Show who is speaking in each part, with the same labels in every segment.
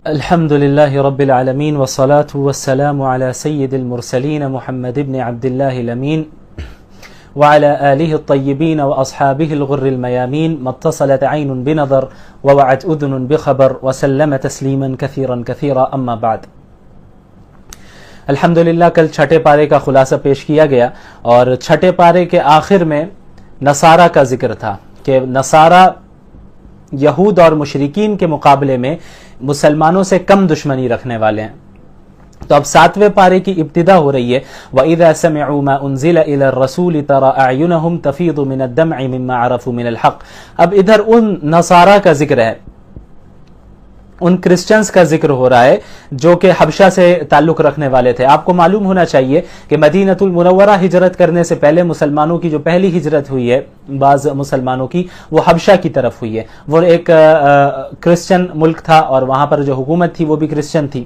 Speaker 1: الحمد لله رب العالمين والصلاة والسلام على سيد المرسلين محمد بن عبد الله الأمين وعلى آله الطيبين وأصحابه الغر الميامين ما اتصلت عين بنظر ووعت أذن بخبر وسلم تسليما كثيرا كثيرا أما بعد. الحمدللہ کل چھٹے پارے کا خلاصہ پیش کیا گیا اور چھٹے پارے کے آخر میں نصارہ کا ذکر تھا کہ نصارہ یہود اور مشرکین کے مقابلے میں مسلمانوں سے کم دشمنی رکھنے والے ہیں. تو اب 7ویں پارے کی ابتدا ہو رہی ہے وَإِذَا سَمِعُوا مَا أُنزِلَ إِلَى الرَّسُولِ تَرَى أَعْيُنَهُمْ تَفِيضُ مِنَ الدَّمْعِ مِمَّا عَرَفُوا مِنَ الْحَقِّ. اب ادھر ان نصارہ کا ذکر ہے، ان کرسچنز کا ذکر ہو رہا ہے جو کہ حبشہ سے تعلق رکھنے والے تھے. آپ کو معلوم ہونا چاہیے کہ مدینہ المنورہ ہجرت کرنے سے پہلے مسلمانوں کی جو پہلی ہجرت ہوئی ہے بعض مسلمانوں کی، وہ حبشہ کی طرف ہوئی ہے. وہ ایک کرسچن ملک تھا اور وہاں پر جو حکومت تھی وہ بھی کرسچن تھی.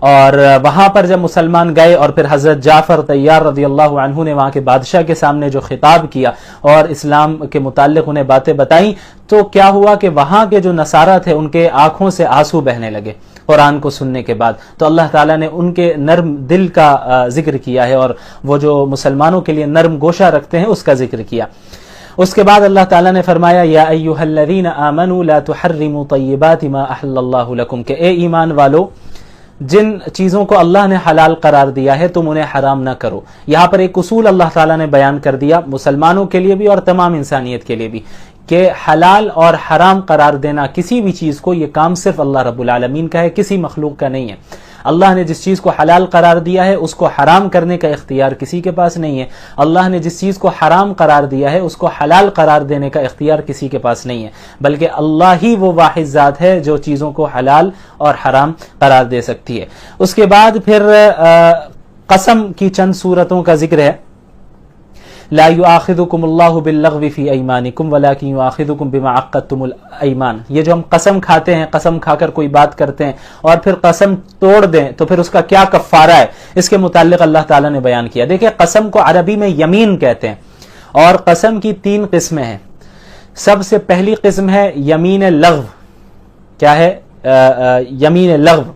Speaker 1: اور وہاں پر جب مسلمان گئے اور پھر حضرت جعفر طیار رضی اللہ عنہ نے وہاں کے بادشاہ کے سامنے جو خطاب کیا اور اسلام کے متعلق انہیں باتیں بتائیں، تو کیا ہوا کہ وہاں کے جو نصارہ تھے ان کے آنکھوں سے آنسو بہنے لگے قرآن کو سننے کے بعد. تو اللہ تعالیٰ نے ان کے نرم دل کا ذکر کیا ہے اور وہ جو مسلمانوں کے لیے نرم گوشہ رکھتے ہیں اس کا ذکر کیا. اس کے بعد اللہ تعالیٰ نے فرمایا یا ایھا الذین آمنوا لا تحرموا طیبات ما احل اللہ لکم، کہ اے ایمان والو جن چیزوں کو اللہ نے حلال قرار دیا ہے تم انہیں حرام نہ کرو. یہاں پر ایک اصول اللہ تعالیٰ نے بیان کر دیا مسلمانوں کے لیے بھی اور تمام انسانیت کے لیے بھی، کہ حلال اور حرام قرار دینا کسی بھی چیز کو یہ کام صرف اللہ رب العالمین کا ہے، کسی مخلوق کا نہیں ہے. اللہ نے جس چیز کو حلال قرار دیا ہے اس کو حرام کرنے کا اختیار کسی کے پاس نہیں ہے. اللہ نے جس چیز کو حرام قرار دیا ہے اس کو حلال قرار دینے کا اختیار کسی کے پاس نہیں ہے، بلکہ اللہ ہی وہ واحد ذات ہے جو چیزوں کو حلال اور حرام قرار دے سکتی ہے. اس کے بعد پھر قسم کی چند صورتوں کا ذکر ہے. لا یؤاخذکم اللہ باللغو فی ایمانکم ولکن یؤاخذکم بما عقدتم الایمان. یہ جو ہم قسم کھاتے ہیں، قسم کھا کر کوئی بات کرتے ہیں اور پھر قسم توڑ دیں تو پھر اس کا کیا کفارہ ہے، اس کے متعلق اللہ تعالیٰ نے بیان کیا. دیکھیں قسم کو عربی میں یمین کہتے ہیں اور قسم کی 3 قسمیں ہیں. سب سے پہلی قسم ہے یمین لغو. کیا ہے یمین لغو؟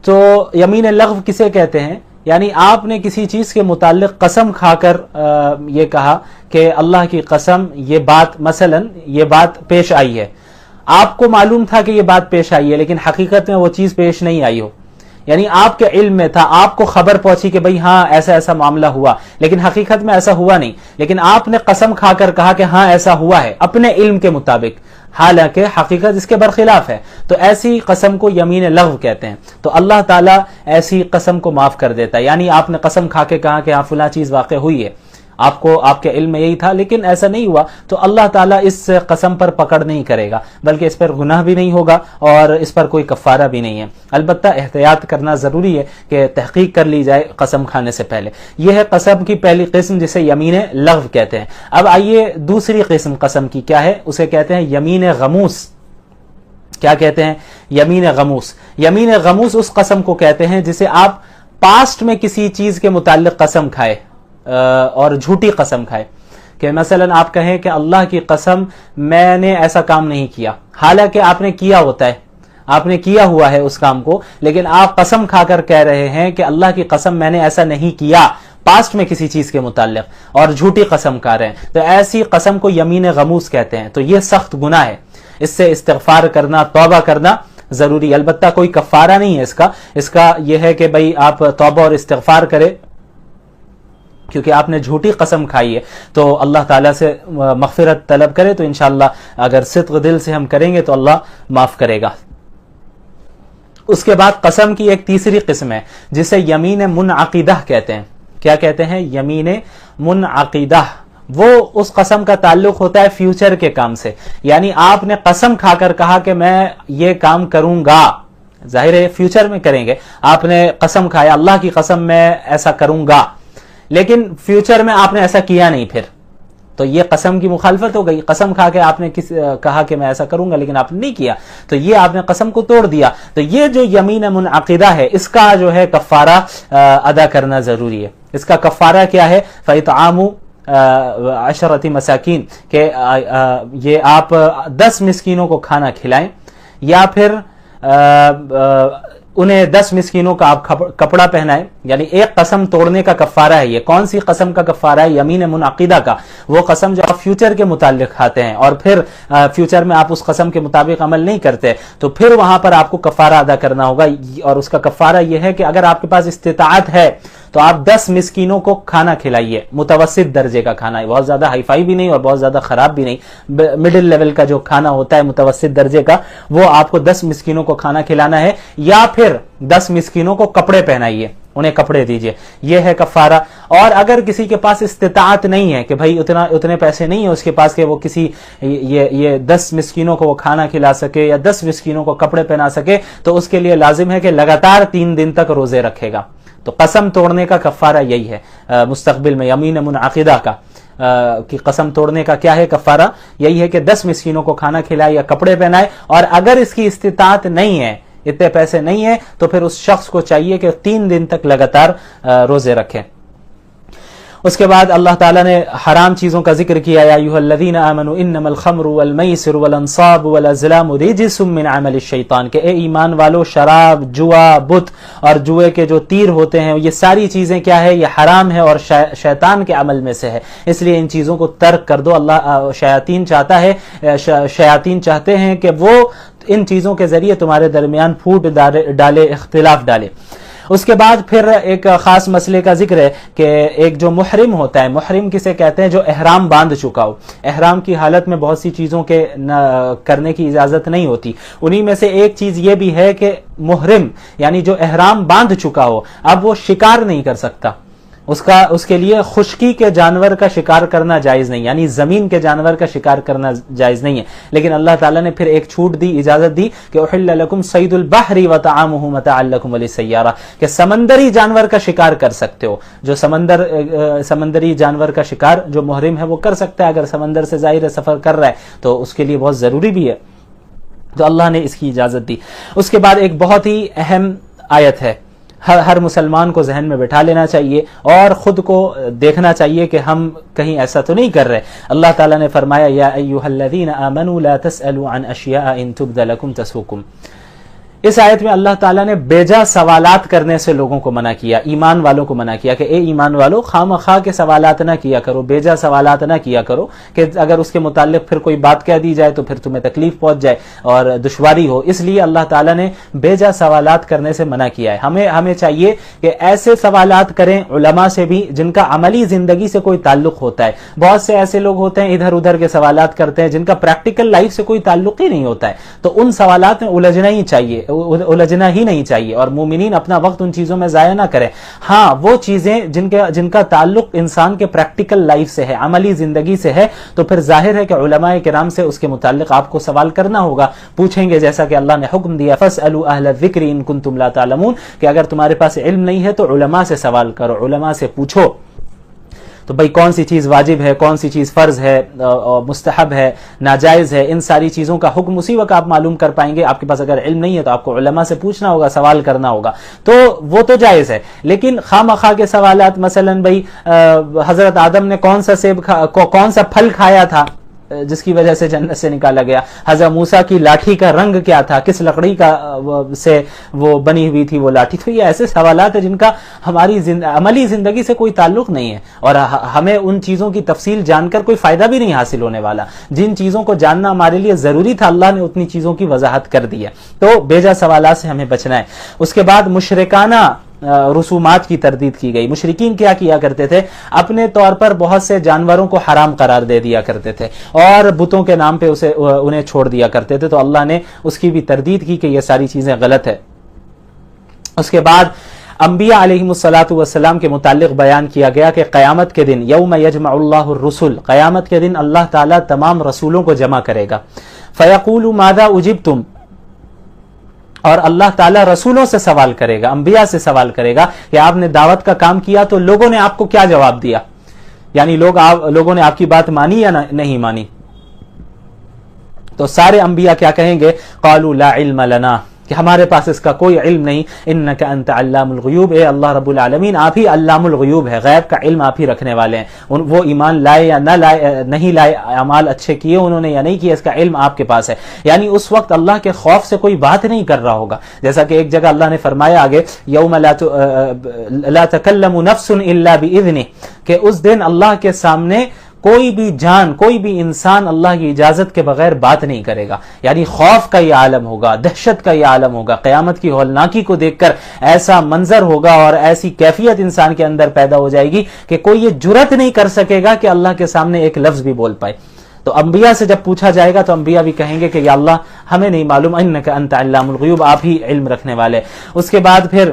Speaker 1: تو یمین لغو کسے کہتے ہیں؟ یعنی آپ نے کسی چیز کے متعلق قسم کھا کر یہ کہا کہ اللہ کی قسم یہ بات، مثلا یہ بات پیش آئی ہے، آپ کو معلوم تھا کہ یہ بات پیش آئی ہے لیکن حقیقت میں وہ چیز پیش نہیں آئی ہو. یعنی آپ کے علم میں تھا، آپ کو خبر پہنچی کہ بھئی ہاں ایسا ایسا معاملہ ہوا، لیکن حقیقت میں ایسا ہوا نہیں، لیکن آپ نے قسم کھا کر کہا کہ ہاں ایسا ہوا ہے اپنے علم کے مطابق، حالانکہ حقیقت اس کے برخلاف ہے. تو ایسی قسم کو یمین لغو کہتے ہیں. تو اللہ تعالیٰ ایسی قسم کو معاف کر دیتا ہے. یعنی آپ نے قسم کھا کے کہا کہ ہاں فلاں چیز واقع ہوئی ہے، آپ کو آپ کے علم میں یہی تھا لیکن ایسا نہیں ہوا، تو اللہ تعالیٰ اس قسم پر پکڑ نہیں کرے گا، بلکہ اس پر گناہ بھی نہیں ہوگا اور اس پر کوئی کفارہ بھی نہیں ہے. البتہ احتیاط کرنا ضروری ہے کہ تحقیق کر لی جائے قسم کھانے سے پہلے. یہ ہے قسم کی پہلی قسم جسے یمین لغو کہتے ہیں. اب آئیے دوسری قسم قسم کی کیا ہے، اسے کہتے ہیں یمین غموس. کیا کہتے ہیں؟ یمین غموس. یمین غموس اس قسم کو کہتے ہیں جسے آپ پاسٹ میں کسی چیز کے متعلق قسم کھائے اور جھوٹی قسم کھائے. کہ مثلا آپ کہیں کہ اللہ کی قسم میں نے ایسا کام نہیں کیا، حالانکہ آپ نے کیا ہوتا ہے، آپ نے کیا ہوا ہے اس کام کو، لیکن آپ قسم کھا کر کہہ رہے ہیں کہ اللہ کی قسم میں نے ایسا نہیں کیا پاسٹ میں کسی چیز کے متعلق، اور جھوٹی قسم کھا رہے ہیں. تو ایسی قسم کو یمین غموس کہتے ہیں. تو یہ سخت گناہ ہے، اس سے استغفار کرنا، توبہ کرنا ضروری. البتہ کوئی کفارہ نہیں ہے اس کا یہ ہے کہ بھئی آپ توبہ اور استغفار کرے، کیونکہ آپ نے جھوٹی قسم کھائی ہے تو اللہ تعالیٰ سے مغفرت طلب کرے. تو انشاءاللہ اگر صدق دل سے ہم کریں گے تو اللہ معاف کرے گا. اس کے بعد قسم کی ایک تیسری قسم ہے جسے یمین منعقدہ کہتے ہیں. کیا کہتے ہیں؟ یمین منعقدہ. وہ اس قسم کا تعلق ہوتا ہے فیوچر کے کام سے. یعنی آپ نے قسم کھا کر کہا کہ میں یہ کام کروں گا، ظاہر ہے فیوچر میں کریں گے. آپ نے قسم کھایا اللہ کی قسم میں ایسا کروں گا، لیکن فیوچر میں آپ نے ایسا کیا نہیں، پھر تو یہ قسم کی مخالفت ہو گئی. قسم کھا کے آپ نے کہا کہ میں ایسا کروں گا لیکن آپ نے نہیں کیا، تو یہ آپ نے قسم کو توڑ دیا. تو یہ جو یمین منعقدہ ہے اس کا جو ہے کفارہ ادا کرنا ضروری ہے. اس کا کفارہ کیا ہے؟ فَإِطْعَامُ 10 مساکین، کہ یہ آپ 10 مسکینوں کو کھانا کھلائیں، یا پھر انہیں 10 مسکینوں کا آپ کپڑا پہنائے، یعنی ایک قسم توڑنے کا کفارہ ہے یہ۔ کون سی قسم کا کفارہ ہے؟ یمین منعقدہ کا، وہ قسم جو آپ فیوچر کے متعلق کھاتے ہیں اور پھر فیوچر میں آپ اس قسم کے مطابق عمل نہیں کرتے، تو پھر وہاں پر آپ کو کفارہ ادا کرنا ہوگا۔ اور اس کا کفارہ یہ ہے کہ اگر آپ کے پاس استطاعت ہے تو آپ 10 مسکینوں کو کھانا کھلائیے، متوسط درجے کا کھانا ہے، بہت زیادہ ہائی فائی بھی نہیں اور بہت زیادہ خراب بھی نہیں، مڈل لیول کا جو کھانا ہوتا ہے متوسط درجے کا، وہ آپ کو 10 مسکینوں کو کھانا کھلانا ہے، یا پھر 10 مسکینوں کو کپڑے پہنائیے، انہیں کپڑے دیجئے، یہ ہے کفارہ۔ اور اگر کسی کے پاس استطاعت نہیں ہے کہ بھائی اتنے پیسے نہیں ہیں اس کے پاس کہ وہ کسی یہ 10 مسکینوں کو وہ کھانا کھلا سکے یا 10 مسکینوں کو کپڑے پہنا سکے، تو اس کے لیے لازم ہے کہ لگاتار 3 دن تک روزے رکھے گا۔ تو قسم توڑنے کا کفارہ یہی ہے، مستقبل میں یمین منعقدہ کا کہ قسم توڑنے کا کیا ہے کفارہ؟ یہی ہے کہ 10 مسکینوں کو کھانا کھلائے یا کپڑے پہنائے، اور اگر اس کی استطاعت نہیں ہے، اتنے پیسے نہیں ہیں، تو پھر اس شخص کو چاہیے کہ 3 دن تک لگاتار روزے رکھیں۔ اس کے بعد اللہ تعالیٰ نے حرام چیزوں کا ذکر کیا، یا ایھا الذین آمنوا انما الخمر والمیسر والانصاب والازلام رجس من عمل الشیطان، کہ اے ایمان والو، شراب، جوا، بت اور جوئے کے جو تیر ہوتے ہیں، یہ ساری چیزیں کیا ہے؟ یہ حرام ہے اور شیطان کے عمل میں سے ہے، اس لیے ان چیزوں کو ترک کر دو۔ اللہ شیاطین چاہتے ہیں کہ وہ ان چیزوں کے ذریعے تمہارے درمیان پھوٹ ڈالے، اختلاف ڈالے۔ اس کے بعد پھر ایک خاص مسئلے کا ذکر ہے کہ ایک جو محرم ہوتا ہے، محرم کسے کہتے ہیں؟ جو احرام باندھ چکا ہو۔ احرام کی حالت میں بہت سی چیزوں کے کرنے کی اجازت نہیں ہوتی، انہی میں سے ایک چیز یہ بھی ہے کہ محرم یعنی جو احرام باندھ چکا ہو، اب وہ شکار نہیں کر سکتا، اس کے لیے خشکی کے جانور کا شکار کرنا جائز نہیں، یعنی زمین کے جانور کا شکار کرنا جائز نہیں ہے۔ لیکن اللہ تعالیٰ نے پھر ایک چھوٹ دی، اجازت دی کہ احل لکم صید البحر وطعامہ متاعا لکم وللسیارہ، کہ سمندری جانور کا شکار کر سکتے ہو۔ جو سمندری جانور کا شکار جو محرم ہے وہ کر سکتا ہے، اگر سمندر سے ظاہر سفر کر رہا ہے تو اس کے لیے بہت ضروری بھی ہے، تو اللہ نے اس کی اجازت دی۔ اس کے بعد ایک بہت ہی اہم آیت ہے، ہر مسلمان کو ذہن میں بٹھا لینا چاہیے اور خود کو دیکھنا چاہیے کہ ہم کہیں ایسا تو نہیں کر رہے۔ اللہ تعالیٰ نے فرمایا، یا ایھا الذین آمنوا لا تسألوا عن اشیاء ان تبد لکم تسؤکم۔ اس آیت میں اللہ تعالیٰ نے بیجا سوالات کرنے سے لوگوں کو منع کیا، ایمان والوں کو منع کیا کہ اے ایمان والو، خواہ کے سوالات نہ کیا کرو، بیجا سوالات نہ کیا کرو، کہ اگر اس کے متعلق پھر کوئی بات کہہ دی جائے تو پھر تمہیں تکلیف پہنچ جائے اور دشواری ہو، اس لیے اللہ تعالیٰ نے بیجا سوالات کرنے سے منع کیا ہے۔ ہمیں چاہیے کہ ایسے سوالات کریں علماء سے بھی جن کا عملی زندگی سے کوئی تعلق ہوتا ہے۔ بہت سے ایسے لوگ ہوتے ہیں ادھر ادھر کے سوالات کرتے ہیں جن کا پریکٹیکل لائف سے کوئی تعلق ہی نہیں ہوتا ہے، تو ان سوالات میں الجھنا ہی نہیں چاہیے، اور مومنین اپنا وقت ان چیزوں میں ضائع نہ کریں۔ ہاں، وہ چیزیں جن کا تعلق انسان کے پریکٹیکل لائف سے ہے، عملی زندگی سے ہے، تو پھر ظاہر ہے کہ علماء کرام سے اس کے متعلق آپ کو سوال کرنا ہوگا، پوچھیں گے، جیسا کہ اللہ نے حکم دیا فَاسْأَلُوا أَهْلَ الذِّكْرِ إِن كُنتُمْ لَا تَعْلَمُونَ، کہ اگر تمہارے پاس علم نہیں ہے تو علماء سے سوال کرو، علماء سے پوچھو۔ تو بھئی کون سی چیز واجب ہے، کون سی چیز فرض ہے، مستحب ہے، ناجائز ہے، ان ساری چیزوں کا حکم اسی وقت آپ معلوم کر پائیں گے۔ آپ کے پاس اگر علم نہیں ہے تو آپ کو علماء سے پوچھنا ہوگا، سوال کرنا ہوگا، تو وہ تو جائز ہے۔ لیکن خواہ کے سوالات، مثلا بھئی حضرت آدم نے کون سا پھل کھایا تھا جس کی وجہ سے جنت سے نکالا گیا، حضرت موسیٰ کی لاٹھی کا رنگ کیا تھا، کس لکڑی کا سے وہ بنی ہوئی تھی وہ لاٹھی، تو یہ ایسے سوالات ہیں جن کا ہماری عملی زندگی سے کوئی تعلق نہیں ہے، اور ہمیں ان چیزوں کی تفصیل جان کر کوئی فائدہ بھی نہیں حاصل ہونے والا۔ جن چیزوں کو جاننا ہمارے لیے ضروری تھا اللہ نے اتنی چیزوں کی وضاحت کر دی ہے، تو بیجا سوالات سے ہمیں بچنا ہے۔ اس کے بعد مشرکانہ رسومات کی تردید کی گئی۔ مشرکین کیا کیا کرتے تھے؟ اپنے طور پر بہت سے جانوروں کو حرام قرار دے دیا کرتے تھے اور بتوں کے نام پہ انہیں چھوڑ دیا کرتے تھے، تو اللہ نے اس کی بھی تردید کی کہ یہ ساری چیزیں غلط ہے۔ اس کے بعد انبیاء علیہم الصلاۃ والسلام کے متعلق بیان کیا گیا کہ قیامت کے دن یوم یجمع اللہ الرسل، قیامت کے دن اللہ تعالیٰ تمام رسولوں کو جمع کرے گا، فیقول ماذا اجبتم، اور اللہ تعالیٰ رسولوں سے سوال کرے گا، انبیاء سے سوال کرے گا کہ آپ نے دعوت کا کام کیا تو لوگوں نے آپ کو کیا جواب دیا، یعنی لوگوں نے آپ کی بات مانی یا نہیں مانی۔ تو سارے انبیاء کیا کہیں گے؟ قالوا لا علم لنا، کہ ہمارے پاس اس کا کوئی علم نہیں. انک انت علام الغیوب، اے اللہ رب العالمین آپ ہی علام الغیوب ہے، غیب کا علم آپ ہی رکھنے والے ہیں. وہ ایمان لائے یا نہ لائے، نہیں لائے، اعمال اچھے کیے انہوں نے یا نہیں کیے، اس کا علم آپ کے پاس ہے. یعنی اس وقت اللہ کے خوف سے کوئی بات نہیں کر رہا ہوگا. جیسا کہ ایک جگہ اللہ نے فرمایا آگے یوم لا تکلم نفس الا باذنہ، کہ اس دن اللہ کے سامنے کوئی بھی جان، کوئی بھی انسان اللہ کی اجازت کے بغیر بات نہیں کرے گا. یعنی خوف کا یہ عالم ہوگا، دہشت کا یہ عالم ہوگا. قیامت کی ہولناکی کو دیکھ کر ایسا منظر ہوگا اور ایسی کیفیت انسان کے اندر پیدا ہو جائے گی کہ کوئی یہ جرت نہیں کر سکے گا کہ اللہ کے سامنے ایک لفظ بھی بول پائے. تو انبیاء سے جب پوچھا جائے گا تو انبیاء بھی کہیں گے کہ یا اللہ ہمیں نہیں معلوم، انک انت علام الغیوب، آپ ہی علم رکھنے والے. اس کے بعد پھر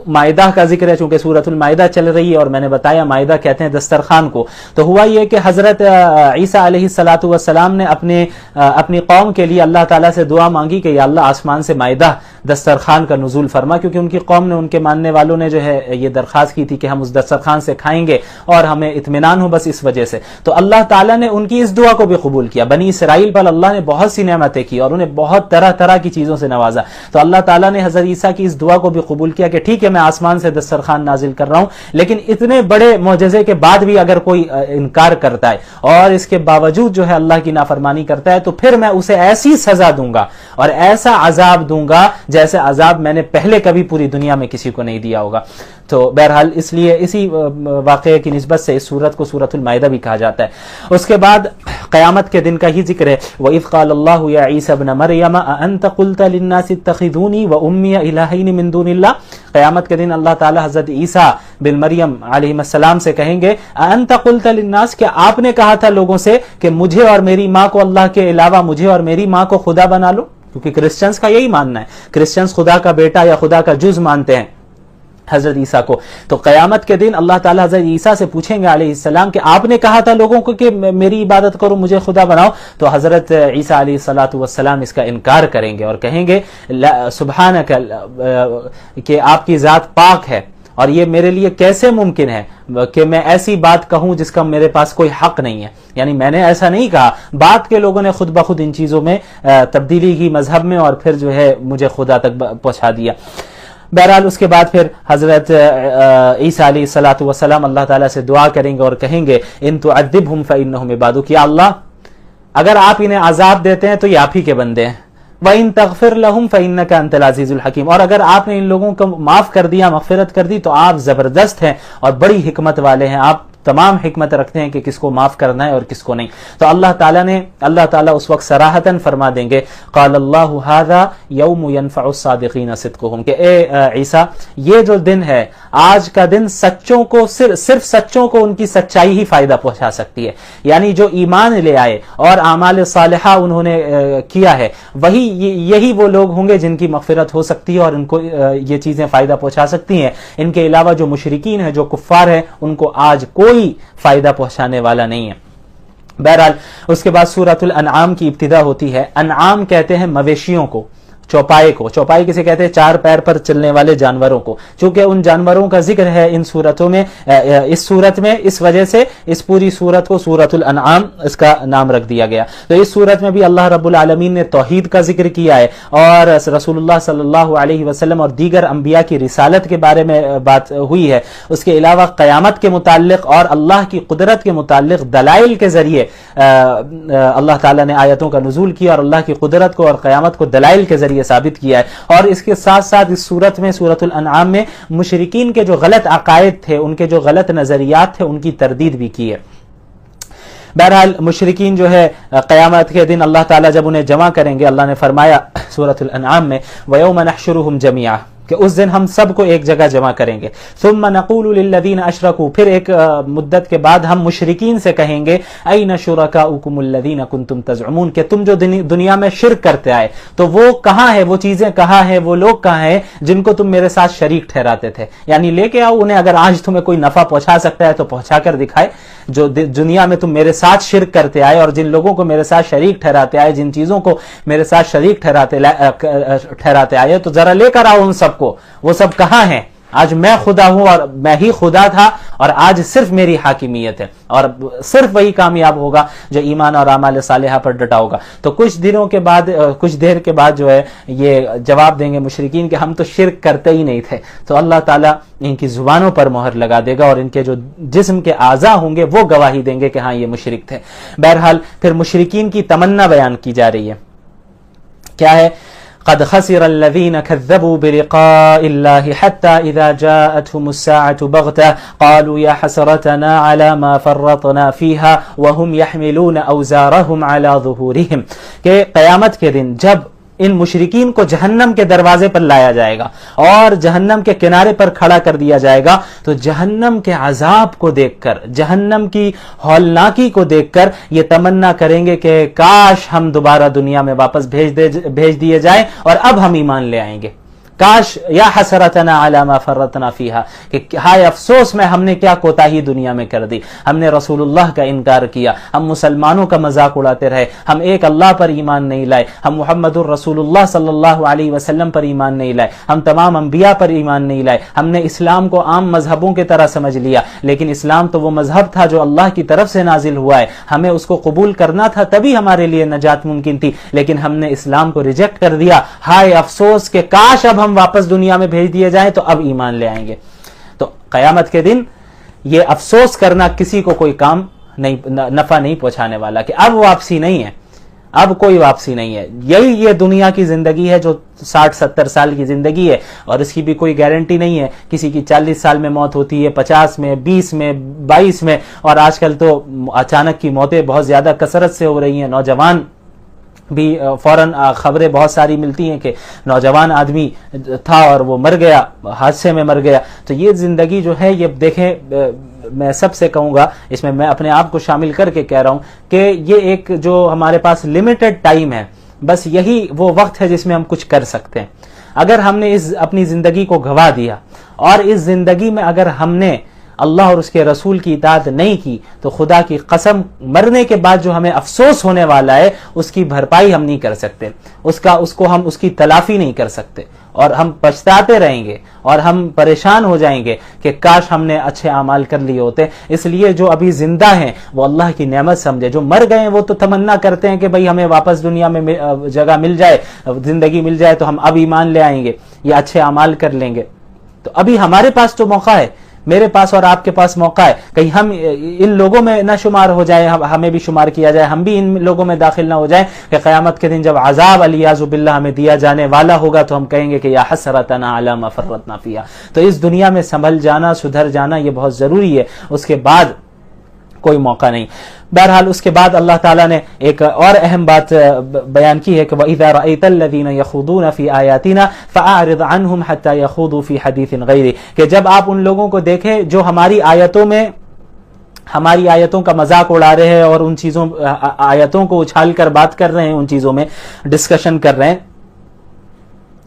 Speaker 1: مائدہ کا ذکر ہے، چونکہ سورۃ المائدہ چل رہی ہے اور میں نے بتایا مائدہ کہتے ہیں دسترخوان کو. تو ہوا یہ کہ حضرت عیسیٰ علیہ الصلاۃ والسلام نے اپنی قوم کے لیے اللہ تعالیٰ سے دعا مانگی کہ یا اللہ آسمان سے مائدہ دسترخوان کا نزول فرما، کیونکہ ان کی قوم نے، ان کے ماننے والوں نے جو ہے یہ درخواست کی تھی کہ ہم اس دسترخوان سے کھائیں گے اور ہمیں اطمینان ہو بس اس وجہ سے. تو اللہ تعالیٰ نے ان کی اس دعا کو بھی قبول کیا. بنی اسرائیل پر اللہ نے بہت سی نعمتیں کی اور انہیں بہت طرح طرح کی چیزوں سے نوازا. تو اللہ تعالیٰ نے حضرت عیسیٰ کی اس دعا کو بھی قبول کیا کہ ٹھیک ہے میں آسمان سے دسترخوان نازل کر رہا ہوں، لیکن اتنے بڑے معجزے کے بعد بھی اگر کوئی انکار کرتا ہے اور اس کے باوجود جو ہے اللہ کی نافرمانی کرتا ہے تو پھر میں اسے ایسی سزا دوں گا اور ایسا عذاب دوں گا جیسے عذاب میں نے پہلے کبھی پوری دنیا میں کسی کو نہیں دیا ہوگا. تو بہرحال اس لیے اسی واقعے کی نسبت سے اس سورت کو سورۃ المائدہ بھی کہا جاتا ہے. اس کے بعد قیامت کے دن کا ہی ذکر ہے. وَإِذْ قَالَ اللَّهُ يَا عِيسَى ابْنَ مَرْيَمَ أَأَنْتَ قُلْتَ لِلنَّاسِ اتَّخِذُونِي وَأُمِّيَ إِلَٰهَيْنِ مِن دُونِ اللَّهِ. قیامت کے دن اللہ تعالی حضرت عیسیٰ بن مریم علیہ السلام سے کہیں گے أَأَنْتَ قُلْتَ لِلنَّاسِ، کہ آپ نے کہا تھا لوگوں سے کہ مجھے اور میری ماں کو اللہ کے علاوہ مجھے اور میری ماں کو خدا بنا لو. کیونکہ کرسچنز کا یہی ماننا ہے، کرسچنز خدا کا بیٹا یا خدا کا جز مانتے ہیں حضرت عیسیٰ کو. تو قیامت کے دن اللہ تعالیٰ حضرت عیسیٰ سے پوچھیں گے علیہ السلام کہ آپ نے کہا تھا لوگوں کو کہ میری عبادت کرو، مجھے خدا بناؤ. تو حضرت عیسیٰ علیہ الصلاۃ والسلام اس کا انکار کریں گے اور کہیں گے سبحانک، کہ آپ کی ذات پاک ہے اور یہ میرے لیے کیسے ممکن ہے کہ میں ایسی بات کہوں جس کا میرے پاس کوئی حق نہیں ہے. یعنی میں نے ایسا نہیں کہا، بات کے لوگوں نے خود بخود ان چیزوں میں تبدیلی کی مذہب میں اور پھر جو ہے مجھے خدا تک پہنچا دیا. بہرحال اس کے بعد پھر حضرت عیسیٰ علیہ الصلاۃ والسلام اللہ تعالیٰ سے دعا کریں گے اور کہیں گے ان تعذبہم فانہم عبادک، یا اللہ اگر آپ انہیں عذاب دیتے ہیں تو یہ آپ ہی کے بندے ہیں. وَإِن تَغْفِرْ لَهُمْ فَإِنَّكَ أَنْتَ الْعَزِيزُ الْحَكِيمُ، اور اگر آپ نے ان لوگوں کو معاف کر دیا، مغفرت کر دی تو آپ زبردست ہیں اور بڑی حکمت والے ہیں، آپ تمام حکمت رکھتے ہیں کہ کس کو معاف کرنا ہے اور کس کو نہیں. تو اللہ تعالیٰ اس وقت صراحتاً فرما دیں گے قال اللہ ھذا یوم ینفع الصادقین صدقہم، کہ اے عیسیٰ یہ جو دن ہے، آج کا دن سچوں کو صرف سچوں کو ان کی سچائی ہی فائدہ پہنچا سکتی ہے. یعنی جو ایمان لے آئے اور اعمال صالحہ انہوں نے کیا ہے، یہی وہ لوگ ہوں گے جن کی مغفرت ہو سکتی ہے اور ان کو یہ چیزیں فائدہ پہنچا سکتی ہیں. ان کے علاوہ جو مشرکین ہیں، جو کفار ہیں، ان کو آج کوئی فائدہ پہنچانے والا نہیں ہے. بہرحال اس کے بعد سورۃ الانعام کی ابتدا ہوتی ہے. انعام کہتے ہیں مویشیوں کو، چوپائے کو. چوپائے کسے کہتے ہیں؟ چار پیر پر چلنے والے جانوروں کو. چونکہ ان جانوروں کا ذکر ہے ان سورتوں میں، اس سورت میں، اس وجہ سے اس پوری سورت کو سورۃ الانعام اس کا نام رکھ دیا گیا. تو اس سورت میں بھی اللہ رب العالمین نے توحید کا ذکر کیا ہے اور رسول اللہ صلی اللہ علیہ وسلم اور دیگر انبیاء کی رسالت کے بارے میں بات ہوئی ہے. اس کے علاوہ قیامت کے متعلق اور اللہ کی قدرت کے متعلق دلائل کے ذریعے اللہ تعالیٰ نے آیتوں کا نزول کیا اور اللہ کی قدرت کو اور قیامت کو دلائل کے ذریعے ثابت کیا ہے. اور اس کے ساتھ ساتھ اس سورت میں، سورۃ الانعام میں، مشرکین کے جو غلط عقائد تھے، ان کے جو غلط نظریات تھے، ان کی تردید بھی کی ہے. بہرحال مشرکین جو ہے قیامت کے دن اللہ تعالیٰ جب انہیں جمع کریں گے، اللہ نے فرمایا سورۃ الانعام میں وَيَوْمَ نَحْشُرُهُمْ جَمِيعًا، کہ اس دن ہم سب کو ایک جگہ جمع کریں گے. ثم نقول للذین اشرکوا، پھر ایک مدت کے بعد ہم مشرکین سے کہیں گے این شرکاؤکم الذین کنتم تزعمون، کہ تم جو دنیا میں شرک کرتے آئے تو وہ کہاں ہے، وہ چیزیں کہاں ہیں، وہ لوگ کہاں ہیں جن کو تم میرے ساتھ شریک ٹھہراتے تھے. یعنی لے کے آؤ انہیں، اگر آج تمہیں کوئی نفع پہنچا سکتا ہے تو پہنچا کر دکھائے. جو دنیا میں تم میرے ساتھ شرک کرتے آئے اور جن لوگوں کو میرے ساتھ شریک ٹھہراتے آئے، جن چیزوں کو میرے ساتھ شریک ٹھہراتے آئے، تو ذرا لے کر آؤ ان سب کو. وہ سب کہاں ہیں؟ آج میں خدا ہوں اور میں ہی خدا تھا اور آج صرف میری حاکمیت ہے، اور صرف وہی کامیاب ہوگا جو ایمان اور اعمال صالحہ پر ڈٹا ہوگا۔ تو کچھ دیر کے بعد جو ہے یہ جواب دیں گے مشرکین کہ ہم تو شرک کرتے ہی نہیں تھے، تو اللہ تعالیٰ ان کی زبانوں پر مہر لگا دے گا اور ان کے جو جسم کے اعضاء ہوں گے وہ گواہی دیں گے کہ ہاں یہ مشرک تھے۔ بہرحال پھر مشرکین کی تمنا بیان کی جا رہی ہے، کیا ہے؟ قد خسر الذين كذبوا بلقاء الله حتى إذا جاءتهم الساعة بغتة قالوا يا حسرتنا على ما فرطنا فيها وهم يحملون أوزارهم على ظهورهم، کہ قیامت کے دن جب ان مشرکین کو جہنم کے دروازے پر لایا جائے گا اور جہنم کے کنارے پر کھڑا کر دیا جائے گا، تو جہنم کے عذاب کو دیکھ کر، جہنم کی ہولناکی کو دیکھ کر یہ تمنا کریں گے کہ کاش ہم دوبارہ دنیا میں واپس بھیج دیے جائیں اور اب ہم ایمان لے آئیں گے۔ کاش یا حسرتنا علی ما فرطنا فیہا، کہ ہائے افسوس میں ہم نے کیا کوتاہی دنیا میں کر دی، ہم نے رسول اللہ کا انکار کیا، ہم مسلمانوں کا مذاق اڑاتے رہے، ہم ایک اللہ پر ایمان نہیں لائے، ہم محمد الرسول اللہ صلی اللہ علیہ وسلم پر ایمان نہیں لائے، ہم تمام انبیاء پر ایمان نہیں لائے، ہم نے اسلام کو عام مذہبوں کی طرح سمجھ لیا، لیکن اسلام تو وہ مذہب تھا جو اللہ کی طرف سے نازل ہوا ہے، ہمیں اس کو قبول کرنا تھا تبھی ہمارے لیے نجات ممکن تھی، لیکن ہم نے اسلام کو ریجیکٹ کر دیا، ہائے افسوس کہ کاش اب ہم واپس دنیا میں بھیج دیے جائیں تو اب ایمان لے آئیں گے۔ تو قیامت کے دن یہ افسوس کرنا کسی کو کوئی کام نہیں، نفع نہیں پہنچانے والا کہ اب واپسی نہیں ہے، اب کوئی واپسی نہیں ہے۔ یہی یہ دنیا کی زندگی ہے جو 60-70 سال کی زندگی ہے، اور اس کی بھی کوئی گارنٹی نہیں ہے، کسی کی 40 سال میں موت ہوتی ہے، 50 میں، 20 میں، 22 میں، اور آج کل تو اچانک کی موتیں بہت زیادہ کثرت سے ہو رہی ہیں۔ نوجوان بھی فوراً خبریں بہت ساری ملتی ہیں کہ نوجوان آدمی تھا اور وہ مر گیا، حادثے میں مر گیا۔ تو یہ زندگی جو ہے، یہ دیکھیں، میں سب سے کہوں گا، اس میں اپنے آپ کو شامل کر کے کہہ رہا ہوں کہ یہ ایک جو ہمارے پاس لمیٹڈ ٹائم ہے، بس یہی وہ وقت ہے جس میں ہم کچھ کر سکتے ہیں۔ اگر ہم نے اپنی زندگی کو گنوا دیا اور اس زندگی میں اگر ہم نے اللہ اور اس کے رسول کی اطاعت نہیں کی، تو خدا کی قسم مرنے کے بعد جو ہمیں افسوس ہونے والا ہے اس کی بھرپائی ہم نہیں کر سکتے، اس کی تلافی نہیں کر سکتے، اور ہم پچھتاتے رہیں گے اور ہم پریشان ہو جائیں گے کہ کاش ہم نے اچھے اعمال کر لیے ہوتے۔ اس لیے جو ابھی زندہ ہیں وہ اللہ کی نعمت سمجھے، جو مر گئے ہیں وہ تو تمنا کرتے ہیں کہ بھئی ہمیں واپس دنیا میں جگہ مل جائے، زندگی مل جائے تو ہم اب ایمان لے آئیں گے یا اچھے اعمال کر لیں گے۔ تو ابھی ہمارے پاس تو موقع ہے، میرے پاس اور آپ کے پاس موقع ہے، کہیں ہم ان لوگوں میں نہ شمار ہو جائیں، ہمیں بھی شمار کیا جائے، ہم بھی ان لوگوں میں داخل نہ ہو جائیں کہ قیامت کے دن جب عذاب علیاذ باللہ ہمیں دیا جانے والا ہوگا تو ہم کہیں گے کہ یا حسرتنا علی ما فرطنا فیہا۔ تو اس دنیا میں سنبھل جانا، سدھر جانا یہ بہت ضروری ہے، اس کے بعد کوئی موقع نہیں۔ بہرحال اس کے بعد اللہ تعالیٰ نے ایک اور اہم بات بیان کی ہے کہ وَإِذَا رَأَيْتَ الَّذِينَ يَخُوضُونَ فِي آيَاتِنَا فَأَعْرِضْ عَنْهُمْ حَتَّى يَخُوضُوا فِي حَدِيثٍ غَيْرِهِ، کہ جب آپ ان لوگوں کو دیکھیں جو ہماری آیتوں کا مذاق اڑا رہے ہیں اور ان چیزوں آیتوں کو اچھال کر بات کر رہے ہیں، ان چیزوں میں ڈسکشن کر رہے ہیں،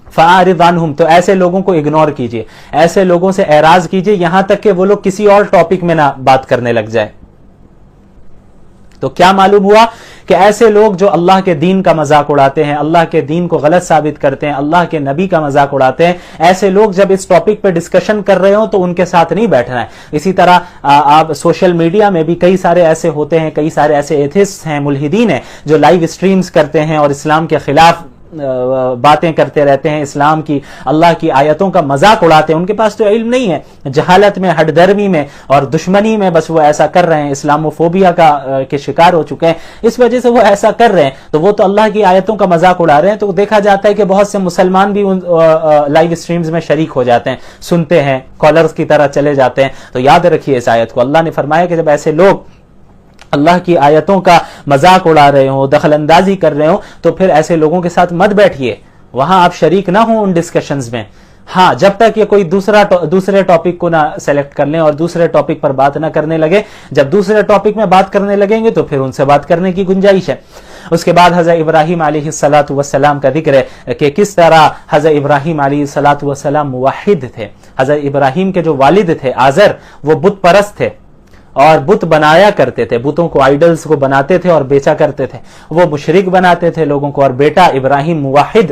Speaker 1: فَأَعْرِضْ عَنْهُمْ، تو ایسے لوگوں کو اگنور کیجئے، ایسے لوگوں سے اعراض کیجئے یہاں تک کہ وہ لوگ کسی اور ٹاپک میں نہ بات کرنے لگ جائے۔ تو کیا معلوم ہوا کہ ایسے لوگ جو اللہ کے دین کا مذاق اڑاتے ہیں، اللہ کے دین کو غلط ثابت کرتے ہیں، اللہ کے نبی کا مذاق اڑاتے ہیں، ایسے لوگ جب اس ٹاپک پہ ڈسکشن کر رہے ہوں تو ان کے ساتھ نہیں بیٹھنا ہے۔ اسی طرح آپ سوشل میڈیا میں بھی کئی سارے ایسے ہوتے ہیں، کئی سارے ایسے ایتھسٹ ہیں، ملحدین ہیں جو لائیو اسٹریمز کرتے ہیں اور اسلام کے خلاف باتیں کرتے رہتے ہیں، اسلام کی، اللہ کی آیتوں کا مذاق اڑاتے ہیں۔ ان کے پاس تو علم نہیں ہے، جہالت میں، ہٹ درمی میں اور دشمنی میں بس وہ ایسا کر رہے ہیں، اسلاموفوبیا کے شکار ہو چکے ہیں، اس وجہ سے وہ ایسا کر رہے ہیں۔ تو وہ تو اللہ کی آیتوں کا مذاق اڑا رہے ہیں۔ تو دیکھا جاتا ہے کہ بہت سے مسلمان بھی ان لائیو اسٹریمز میں شریک ہو جاتے ہیں، سنتے ہیں، کالرز کی طرح چلے جاتے ہیں۔ تو یاد رکھیے اس آیت کو، اللہ نے فرمایا کہ جب ایسے لوگ اللہ کی آیتوں کا مذاق اڑا رہے ہوں، دخل اندازی کر رہے ہوں، تو پھر ایسے لوگوں کے ساتھ مت بیٹھیے، وہاں آپ شریک نہ ہوں ان ڈسکشنز میں۔ ہاں، جب تک یہ کوئی دوسرے ٹاپک کو نہ سلیکٹ کر لیں اور دوسرے ٹاپک پر بات نہ کرنے لگے، جب دوسرے ٹاپک میں بات کرنے لگیں گے تو پھر ان سے بات کرنے کی گنجائش ہے۔ اس کے بعد حضرت ابراہیم علیہ السلام کا ذکر ہے کہ کس طرح حضرت ابراہیم علیہ السلام موحد تھے۔ حضرت ابراہیم کے جو والد تھے آزر، وہ بت پرست تھے اور بت بنایا کرتے تھے، بتوں کو، آئیڈلز کو بناتے تھے اور بیچا کرتے تھے، وہ مشرک بناتے تھے لوگوں کو، اور بیٹا ابراہیم موحد